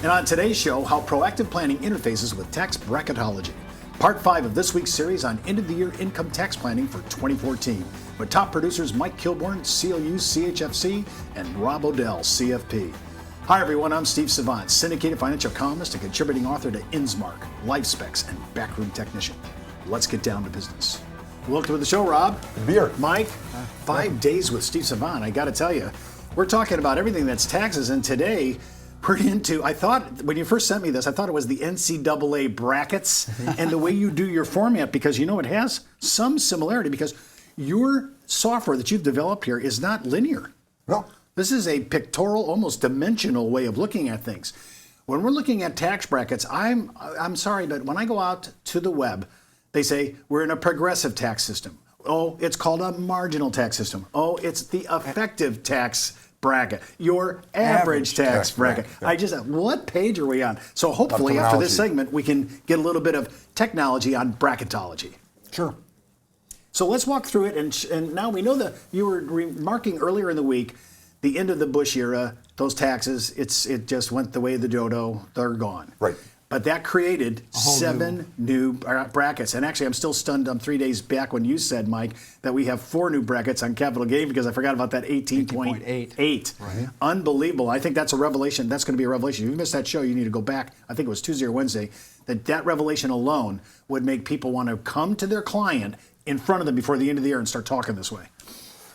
And on today's show, how proactive planning interfaces with tax bracketology. Part 5 of this week's series on end-of-the-year income tax planning for 2014 with top producers Mike Kilborn, CLU CHFC, and Rob Odell, CFP. Hi everyone, I'm Steve Savant, syndicated financial columnist and contributing author to InsMark, Life Specs, and Backroom Technician. Let's get down to business. Welcome to the show, Rob. Good to be here. Mike, 5 days with Steve Savant. I got to tell you, we're talking about everything that's taxes, and today we're into, I thought, when you first sent me this, I thought it was the NCAA brackets and the way you do your format, because you know it has some similarity, because your software that you've developed here is not linear. No. This is a pictorial, almost dimensional way of looking at things. When we're looking at tax brackets, I'm sorry, but when I go out to the web, they say we're in a progressive tax system. Oh, it's called a marginal tax system. Oh, it's the effective tax bracket, your average tax bracket. Yeah. What page are we on? So hopefully after this segment, we can get a little bit of technology on bracketology. Sure. So let's walk through it. And now we know that you were remarking earlier in the week, the end of the Bush era, those taxes, it just went the way of the dodo. They're gone. Right. But that created 7 new brackets. And actually, I'm still stunned. I'm 3 days back when you said, Mike, that we have 4 new brackets on capital gain, because I forgot about that 18.8. Right. Unbelievable. I think that's a revelation. That's going to be a revelation. If you missed that show, you need to go back. I think it was Tuesday or Wednesday. That revelation alone would make people want to come to their client in front of them before the end of the year and start talking this way.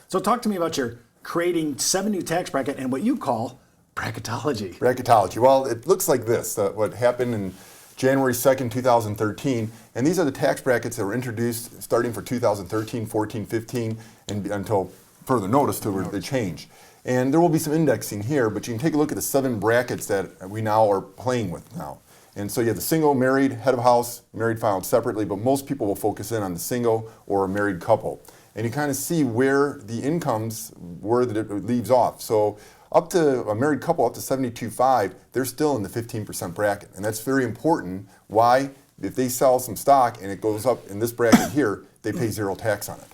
So talk to me about your creating 7 new tax bracket and what you call bracketology. Bracketology. Well, it looks like this, what happened in January 2nd, 2013. And these are the tax brackets that were introduced starting for 2013, 14, 15, and until further notice to where they change. And there will be some indexing here, but you can take a look at the 7 brackets that we now are playing with now. And so you have the single, married, head of house, married filed separately, but most people will focus in on the single or a married couple. And you kind of see where the incomes, where that it leaves off. So up to a married couple, up to 72.5, they're still in the 15% bracket. And that's very important. Why? If they sell some stock and it goes up in this bracket here, they pay 0 tax on it.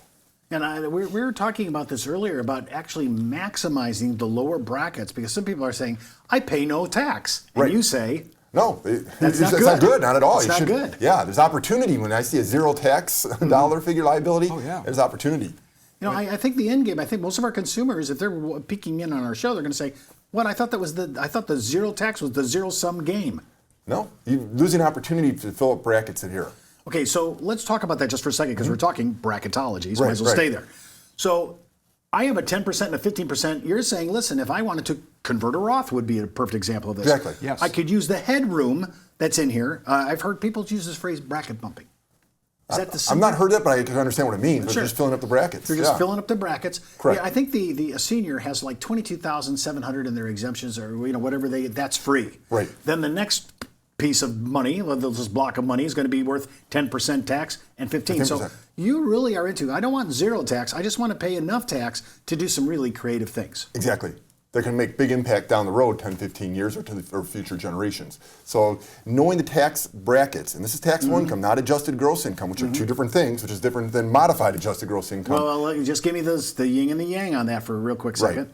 And we were talking about this earlier, about actually maximizing the lower brackets, because some people are saying, I pay no tax. And you say, no, that's not good, not at all. It's not good. Yeah, there's opportunity. When I see a 0 tax dollar figure liability, there's opportunity. You know, I think the end game, I think most of our consumers, if they're peeking in on our show, they're going to say, what, I thought the 0 tax was the zero-sum game. No, you're losing opportunity to fill up brackets in here. Okay, so let's talk about that just for a second, because we're talking bracketology, so might as well stay there. So I have a 10% and a 15%. You're saying, listen, if I wanted to convert a Roth, would be a perfect example of this. Exactly. Yes. I could use the headroom that's in here. I've heard people use this phrase bracket bumping. Is that the same? I've not heard that, but I can understand what it means. Sure. But just filling up the brackets. You're just filling up the brackets. Correct. Yeah, I think a senior has like $22,700 in their exemptions, or whatever that's free. Right. Then the next piece of money, this block of money, is going to be worth 10% tax and 15%. So you really are into, I don't want 0 tax, I just want to pay enough tax to do some really creative things. Exactly. That can make big impact down the road 10, 15 years or to future generations. So knowing the tax brackets, and this is taxable income, not adjusted gross income, which are 2 different things, which is different than modified adjusted gross income. Well, just give me the yin and the yang on that for a real quick second.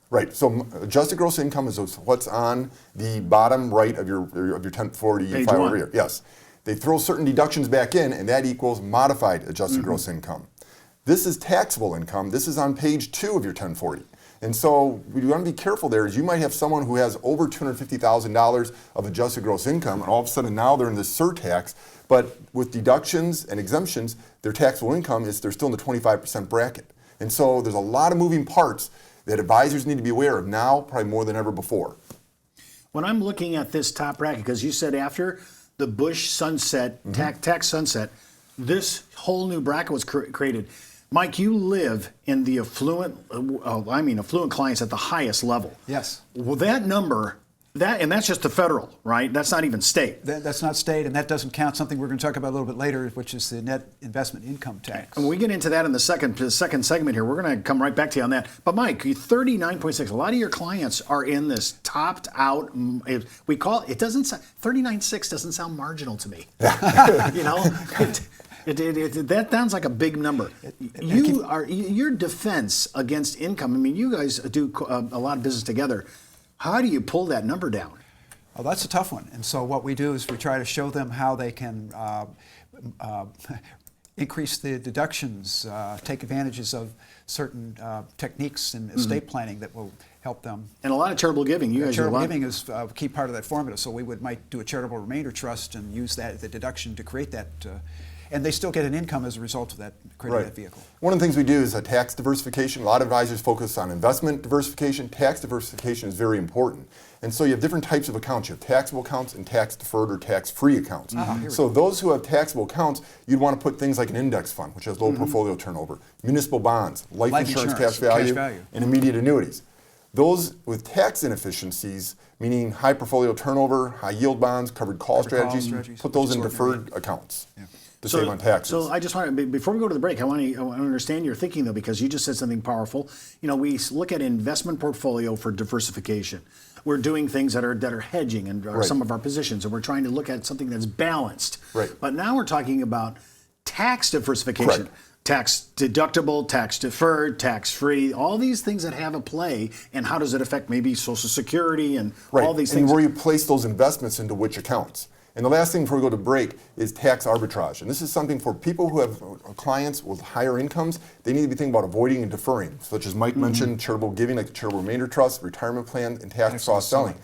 Right. So adjusted gross income is what's on the bottom right of your 1040 Page file 1. over here. Yes. They throw certain deductions back in, and that equals modified adjusted gross income. This is taxable income. This is on page 2 of your 1040. And so we want to be careful there, is you might have someone who has over $250,000 of adjusted gross income, and all of a sudden now they're in this surtax, but with deductions and exemptions, their taxable income they're still in the 25% bracket. And so there's a lot of moving parts that advisors need to be aware of now, probably more than ever before. When I'm looking at this top bracket, because you said after the Bush sunset, tax sunset, this whole new bracket was created. Mike, you live in the affluent clients at the highest level. Yes. Well, that number, and that's just the federal, right? That's not even state. That's not state, and that doesn't count something we're going to talk about a little bit later, which is the net investment income tax. And we get into that in the second segment here. We're going to come right back to you on that. But Mike, 39.6. A lot of your clients are in this topped out. We call it. It doesn't. 39.6 doesn't sound marginal to me. You know. That sounds like a big number. Your defense against income. I mean, you guys do a lot of business together. How do you pull that number down? Oh, that's a tough one. And so what we do is we try to show them how they can increase the deductions, take advantages of certain techniques in estate planning that will help them. And a lot of charitable giving. You guys do a Charitable lot. giving is a key part of that formula. So we might do a charitable remainder trust and use that the deduction to create that, and they still get an income as a result of that creating that vehicle. One of the things we do is a tax diversification. A lot of advisors focus on investment diversification. Tax diversification is very important. And so you have different types of accounts. You have taxable accounts and tax deferred or tax free accounts. So those who have taxable accounts, you'd want to put things like an index fund, which has low portfolio turnover, municipal bonds, life insurance, cash value, and immediate annuities. Those with tax inefficiencies, meaning high portfolio turnover, high yield bonds, covered call strategies, put those in deferred accounts to save on taxes. So I just want to, before we go to the break, I want to understand your thinking though, because you just said something powerful. You know, we look at investment portfolio for diversification. We're doing things that are hedging and some of our positions, and we're trying to look at something that's balanced. But now we're talking about tax diversification. Tax deductible, tax deferred, tax free, all these things that have a play, and how does it affect maybe Social Security and all these things? And where you place those investments into which accounts. And the last thing before we go to break is tax arbitrage. And this is something for people who have clients with higher incomes, they need to be thinking about avoiding and deferring, such as Mike mentioned, charitable giving, like the charitable remainder trust, retirement plan, and tax cross-selling.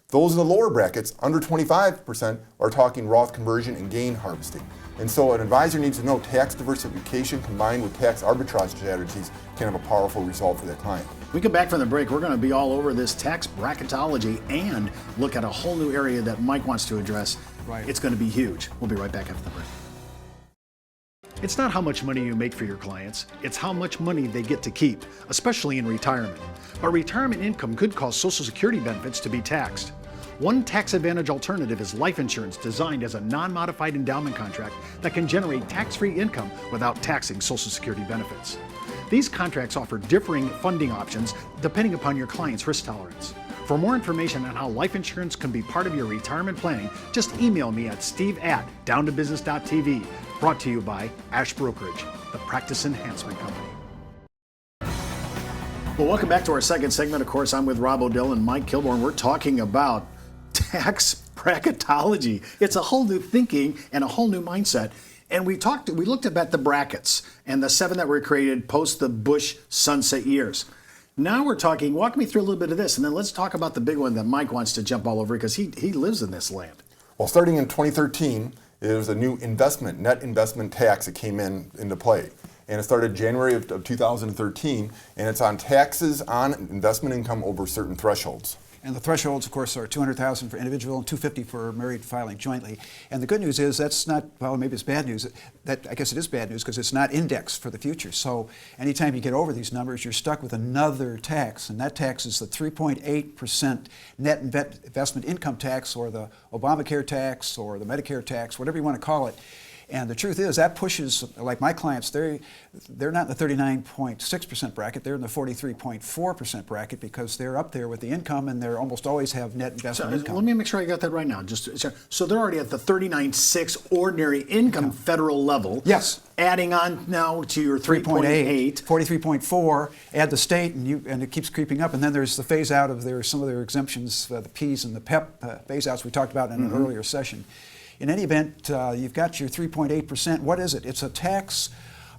Those in the lower brackets, under 25%, are talking Roth conversion and gain harvesting. And so an advisor needs to know tax diversification combined with tax arbitrage strategies can have a powerful result for their client. We come back from the break, we're going to be all over this tax bracketology and look at a whole new area that Mike wants to address. It's going to be huge. We'll be right back after the break. It's not how much money you make for your clients, it's how much money they get to keep, especially in retirement. But retirement income could cause Social Security benefits to be taxed. One tax advantage alternative is life insurance designed as a non-modified endowment contract that can generate tax-free income without taxing Social Security benefits. These contracts offer differing funding options depending upon your client's risk tolerance. For more information on how life insurance can be part of your retirement planning, just email me at steve@downtobusiness.tv. Brought to you by Ash Brokerage, the practice enhancement company. Well, welcome back to our second segment. Of course, I'm with Rob O'Dill and Mike Kilborn. We're talking about tax bracketology. It's a whole new thinking and a whole new mindset. And we looked at the brackets and the 7 that were created post the Bush sunset years. Now we're talking, walk me through a little bit of this, and then let's talk about the big one that Mike wants to jump all over because he lives in this land. Well, starting in 2013, there was a new net investment tax that came into play. And it started January of 2013, and it's on taxes on investment income over certain thresholds. And the thresholds, of course, are $200,000 for individual and $250,000 for married filing jointly. And the good news is that's not, well, maybe it's bad news. I guess it is bad news because it's not indexed for the future. So anytime you get over these numbers, you're stuck with another tax. And that tax is the 3.8% net investment income tax, or the Obamacare tax, or the Medicare tax, whatever you want to call it. And the truth is that pushes, like my clients, they're not in the 39.6% bracket, they're in the 43.4% bracket because they're up there with the income and they almost always have net investment income. Let me make sure I got that right now. So they're already at the 39.6 ordinary income federal level. Yes. Adding on now to your 3.8. 43.4, add the state, and it keeps creeping up. And then there's the phase out of some of their exemptions, the Ps and the PEP phase outs we talked about in an earlier session. In any event, you've got your 3.8%. What is it? It's a tax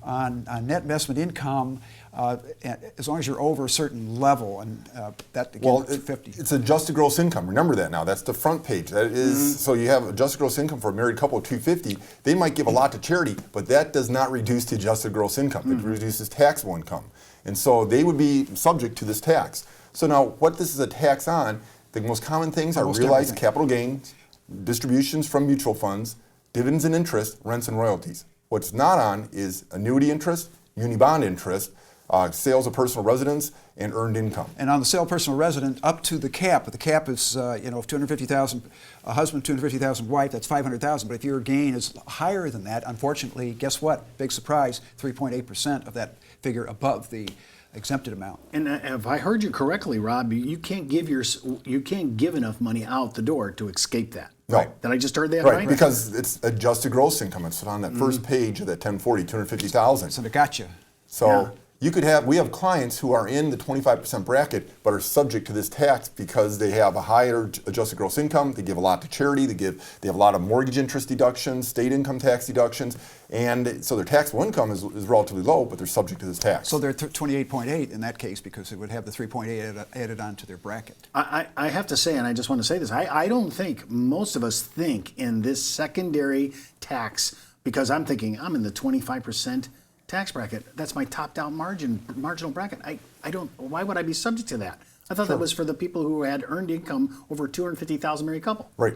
on net investment income as long as you're over a certain level, and that again, it's 50. It's adjusted gross income. Remember that now. That's the front page. That is so you have adjusted gross income for a married couple of 250. They might give a lot to charity, but that does not reduce the adjusted gross income. It reduces taxable income, and so they would be subject to this tax. So now, what this is a tax on? The most common things are realized capital gains, distributions from mutual funds, dividends and interest, rents and royalties. What's not on is annuity interest, unibond interest, sales of personal residence, and earned income. And on the sale of personal resident, up to the cap. The cap is, if 250,000 a husband, 250,000 wife, that's 500,000. But if your gain is higher than that, unfortunately, guess what? Big surprise, 3.8% of that figure above the exempted amount. And if I heard you correctly, Rob, you can't give enough money out the door to escape that. No. Right? Did I just heard that right? Right, because it's adjusted gross income. It's on that first page of that 1040, 250,000. So it got you. So we have clients who are in the 25% bracket but are subject to this tax because they have a higher adjusted gross income, they give a lot to charity, they have a lot of mortgage interest deductions, state income tax deductions, and so their taxable income is relatively low, but they're subject to this tax. So they're 28.8 in that case because they would have the 3.8 added on to their bracket. I have to say, and I just want to say this, I don't think most of us think in this secondary tax, because I'm thinking I'm in the 25% tax bracket. That's my top-down marginal bracket. I don't. Why would I be subject to that? I thought that was for the people who had earned income over $250,000 married couple. Right.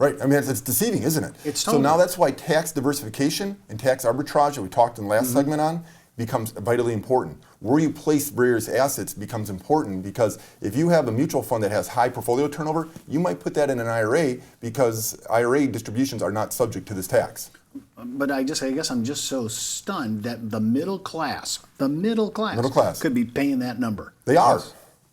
I mean, it's deceiving, isn't it? It's totally. So now that's why tax diversification and tax arbitrage that we talked in the last segment on becomes vitally important. Where you place various assets becomes important because if you have a mutual fund that has high portfolio turnover, you might put that in an IRA because IRA distributions are not subject to this tax. But I guess I'm just so stunned that the middle class could be paying that number. They are.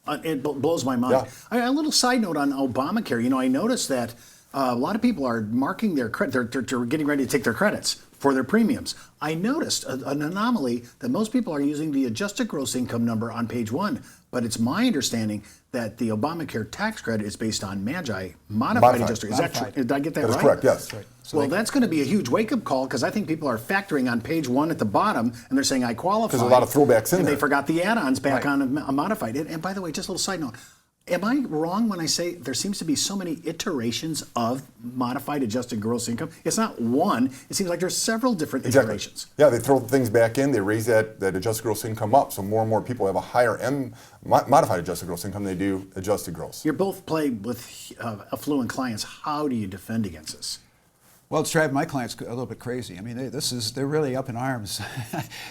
It blows my mind. Yeah. A little side note on Obamacare. You know, I noticed that a lot of people are marking their credit. They're getting ready to take their credits for their premiums. I noticed an anomaly that most people are using the adjusted gross income number on page 1, but it's my understanding that the Obamacare tax credit is based on modified adjusted. Is that true? Did I get that right? That's correct, yes. Right. So that's going to be a huge wake-up call because I think people are factoring on page 1 at the bottom and they're saying, I qualify. There's a lot of throwbacks in and there. They forgot the add-ons back on a modified. And by the way, just a little side note, am I wrong when I say there seems to be so many iterations of modified adjusted gross income? It's not one. It seems like there's several different iterations. Yeah, they throw things back in. They raise that adjusted gross income up. So more and more people have a higher modified adjusted gross income than they do adjusted gross. You're both playing with affluent clients. How do you defend against this? Well, it's driving my clients a little bit crazy. I mean, they're really up in arms.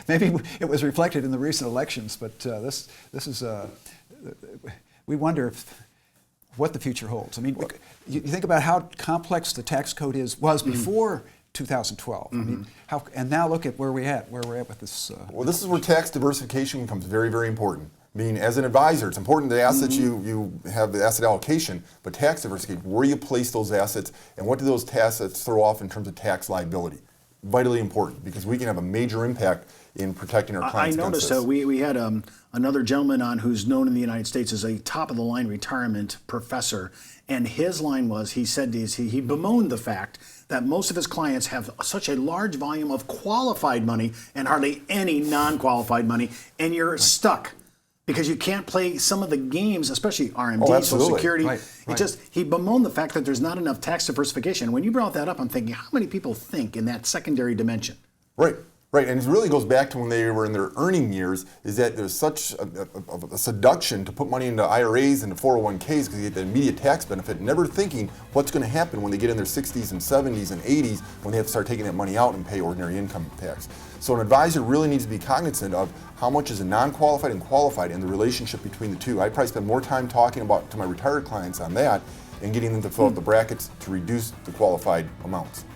Maybe it was reflected in the recent elections, but this is we wonder what the future holds. I mean, you think about how complex the tax code was before 2012. I mean, and now look at where we're at with this. Well, this is where tax diversification becomes very, very important. I mean, as an advisor, it's important the assets you have the asset allocation, but tax diversification, where you place those assets, and what do those assets throw off in terms of tax liability. Vitally important because we can have a major impact in protecting our clients. I noticed we had another gentleman on who's known in the United States as a top-of-the-line retirement professor, and his line was, he bemoaned the fact that most of his clients have such a large volume of qualified money and hardly any non-qualified money, and you're stuck. Because you can't play some of the games, especially RMD, Social Security. Right. He bemoaned the fact that there's not enough tax diversification. When you brought that up, I'm thinking, how many people think in that secondary dimension? Right. And it really goes back to when they were in their earning years, is that there's such a seduction to put money into IRAs and 401ks because you get the immediate tax benefit, never thinking what's going to happen when they get in their 60s and 70s and 80s when they have to start taking that money out and pay ordinary income tax. So an advisor really needs to be cognizant of how much is a non-qualified and qualified and the relationship between the two. I probably spend more time talking to my retired clients on that and getting them to fill out the brackets to reduce the qualified amounts.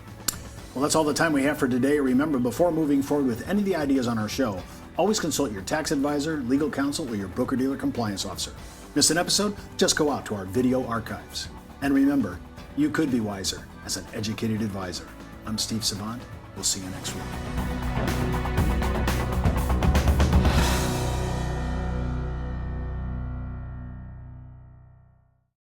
Well, that's all the time we have for today. Remember, before moving forward with any of the ideas on our show, always consult your tax advisor, legal counsel, or your broker-dealer compliance officer. Miss an episode? Just go out to our video archives. And remember, you could be wiser as an educated advisor. I'm Steve Savant. We'll see you next week.